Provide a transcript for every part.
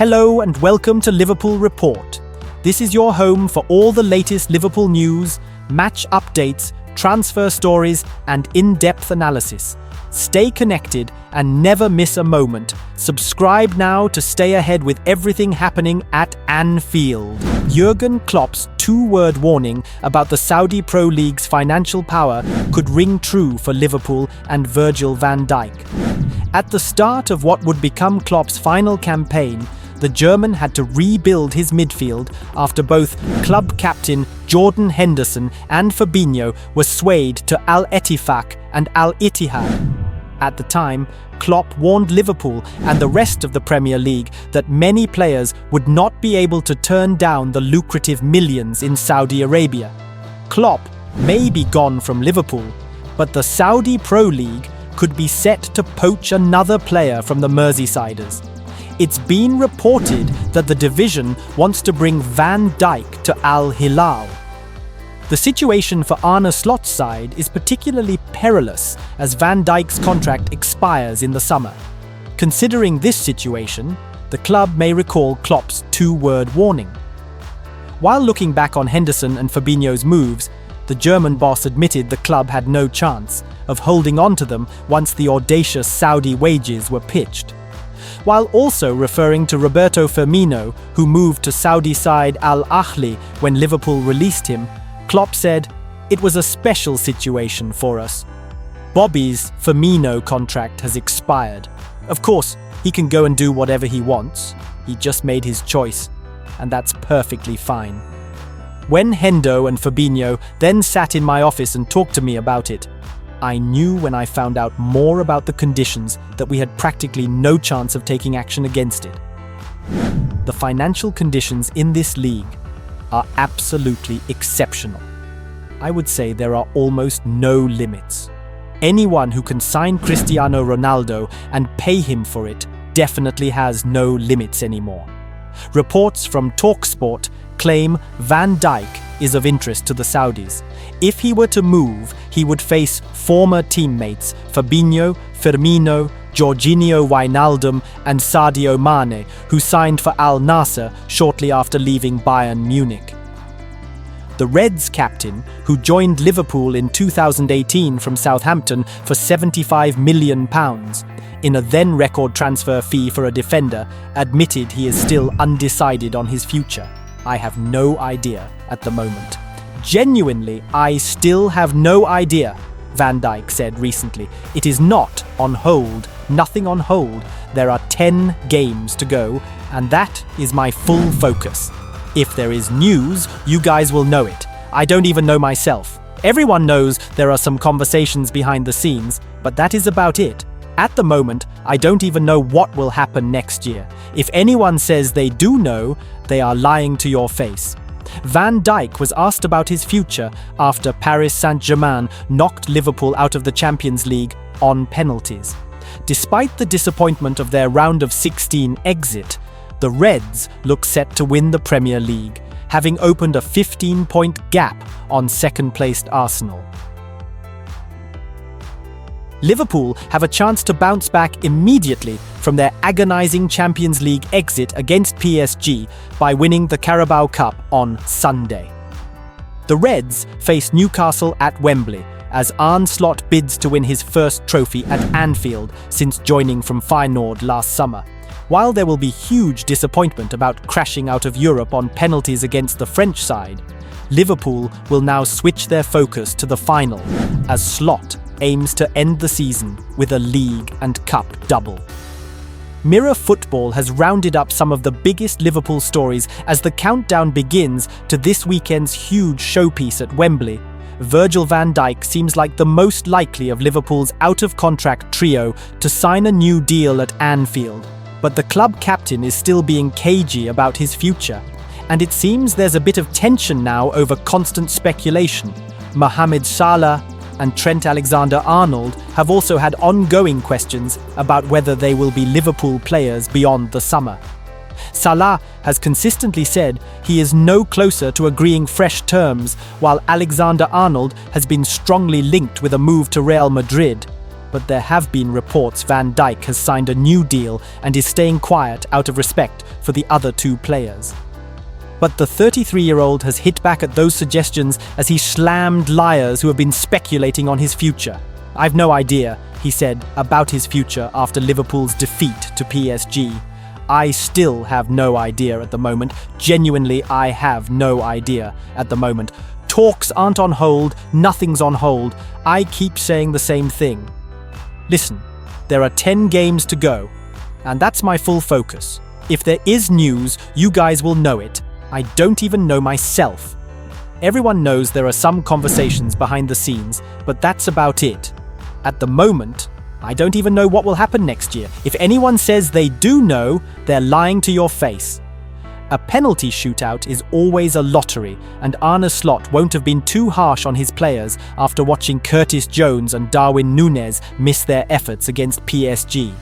Hello and welcome to Liverpool Report. This is your home for all the latest Liverpool news, match updates, transfer stories, and in-depth analysis. Stay connected and never miss a moment. Subscribe now to stay ahead with everything happening at Anfield. Jurgen Klopp's two-word warning about the Saudi Pro League's financial power could ring true for Liverpool and Virgil van Dijk. At the start of what would become Klopp's final campaign, the German had to rebuild his midfield after both club captain Jordan Henderson and Fabinho were swayed to Al-Ettifaq and Al-Ittihad. At the time, Klopp warned Liverpool and the rest of the Premier League that many players would not be able to turn down the lucrative millions in Saudi Arabia. Klopp may be gone from Liverpool, but the Saudi Pro League could be set to poach another player from the Merseysiders. It's been reported that the division wants to bring Van Dijk to Al Hilal. The situation for Arneslot's side is particularly perilous as Van Dijk's contract expires in the summer. Considering this situation, the club may recall Klopp's two-word warning. While looking back on Henderson and Fabinho's moves, the German boss admitted the club had no chance of holding on to them once the audacious Saudi wages were pitched. While also referring to Roberto Firmino, who moved to Saudi side Al Ahly when Liverpool released him, Klopp said, "It was a special situation for us. Bobby's Firmino contract has expired. Of course, he can go and do whatever he wants. He just made his choice, and that's perfectly fine." When Hendo and Fabinho then sat in my office and talked to me about it, I knew when I found out more about the conditions that we had practically no chance of taking action against it. The financial conditions in this league are absolutely exceptional. I would say there are almost no limits. Anyone who can sign Cristiano Ronaldo and pay him for it definitely has no limits anymore. Reports from TalkSport claim Van Dijk is of interest to the Saudis. If he were to move, he would face former teammates Fabinho, Firmino, Jorginho Wijnaldum and Sadio Mane, who signed for Al Nassr shortly after leaving Bayern Munich. The Reds captain, who joined Liverpool in 2018 from Southampton for £75 million, in a then-record transfer fee for a defender, admitted he is still undecided on his future. "I have no idea at the moment. Genuinely, I still have no idea," Van Dijk said recently. "It is not on hold, nothing on hold. There are 10 games to go, and that is my full focus. If there is news, you guys will know it. I don't even know myself. Everyone knows there are some conversations behind the scenes, but that is about it. At the moment, I don't even know what will happen next year. If anyone says they do know, they are lying to your face." Van Dijk was asked about his future after Paris Saint-Germain knocked Liverpool out of the Champions League on penalties. Despite the disappointment of their round of 16 exit, the Reds look set to win the Premier League, having opened a 15-point gap on second-placed Arsenal. Liverpool have a chance to bounce back immediately from their agonizing Champions League exit against PSG by winning the Carabao Cup on Sunday. The Reds face Newcastle at Wembley as Arne Slot bids to win his first trophy at Anfield since joining from Feyenoord last summer. While there will be huge disappointment about crashing out of Europe on penalties against the French side, Liverpool will now switch their focus to the final as Slot aims to end the season with a league and cup double. Mirror Football has rounded up some of the biggest Liverpool stories as the countdown begins to this weekend's huge showpiece at Wembley. Virgil van Dijk seems like the most likely of Liverpool's out-of-contract trio to sign a new deal at Anfield, but the club captain is still being cagey about his future, and it seems there's a bit of tension now over constant speculation. Mohamed Salah and Trent Alexander-Arnold have also had ongoing questions about whether they will be Liverpool players beyond the summer. Salah has consistently said he is no closer to agreeing fresh terms, while Alexander-Arnold has been strongly linked with a move to Real Madrid. but there have been reports Van Dijk has signed a new deal and is staying quiet out of respect for the other two players. But the 33-year-old has hit back at those suggestions as he slammed liars who have been speculating on his future. "I've no idea," he said, about his future after Liverpool's defeat to PSG. "I still have no idea at the moment. Genuinely, I have no idea at the moment. Talks aren't on hold, nothing's on hold. I keep saying the same thing. Listen, there are 10 games to go, and that's my full focus. If there is news, you guys will know it. I don't even know myself. Everyone knows there are some conversations behind the scenes, but that's about it. At the moment, I don't even know what will happen next year. If anyone says they do know, they're lying to your face. A penalty shootout is always a lottery, and Arneslot won't have been too harsh on his players after watching curtisjones and Darwin Núñez miss their efforts against PSG.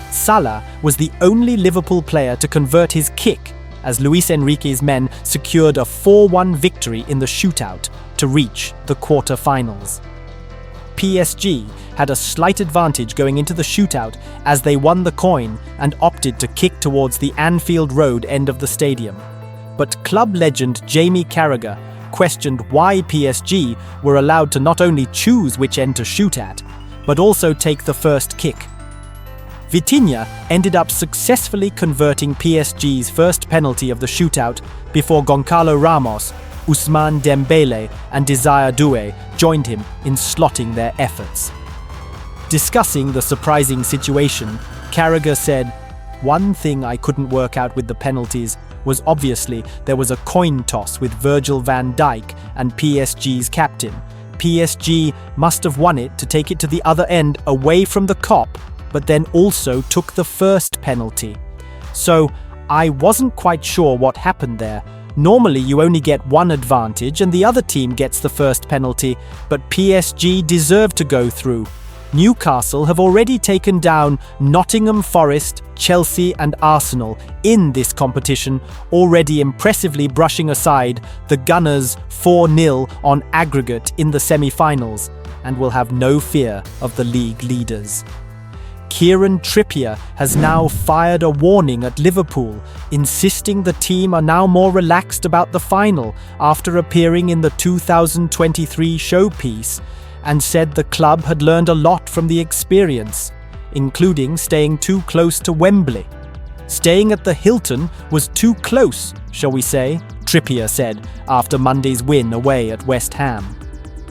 Salah was the only Liverpool player to convert his kick, as Luis Enrique's men secured a 4-1 victory in the shootout to reach the quarter-finals. PSG had a slight advantage going into the shootout as they won the coin and opted to kick towards the Anfield Road end of the stadium. But club legend Jamie Carragher questioned why PSG were allowed to not only choose which end to shoot at, but also take the first kick. Vitinha ended up successfully converting PSG's first penalty of the shootout before Goncalo Ramos, Ousmane Dembele and Desire Doué joined him in slotting their efforts. Discussing the surprising situation, Carragher said, "One thing I couldn't work out with the penalties was obviously there was a coin toss with Virgil van Dijk and PSG's captain. PSG must have won it to take it to the other end away from the Kop, but then also took the first penalty. So I wasn't quite sure what happened there. Normally you only get one advantage and the other team gets the first penalty, but PSG deserved to go through. Newcastle have already taken down Nottingham Forest, Chelsea and Arsenal in this competition, already impressively brushing aside the Gunners 4-0 on aggregate in the semi-finals, and will have no fear of the league leaders." Kieran Trippier has now fired a warning at Liverpool, insisting the team are now more relaxed about the final after appearing in the 2023 showpiece, and said the club had learned a lot from the experience, including staying too close to Wembley. "Staying at the Hilton was too close, shall we say," Trippier said after Monday's win away at West Ham.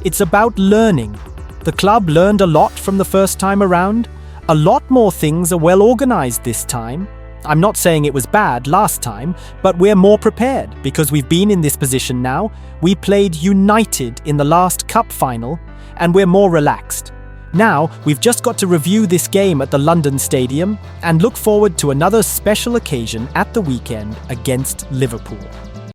"It's about learning. The club learned a lot from the first time around. A lot more things are well organised this time. I'm not saying it was bad last time, but we're more prepared because we've been in this position now. We played united in the last cup final, and we're more relaxed. Now, we've just got to review this game at the London Stadium and look forward to another special occasion at the weekend against Liverpool."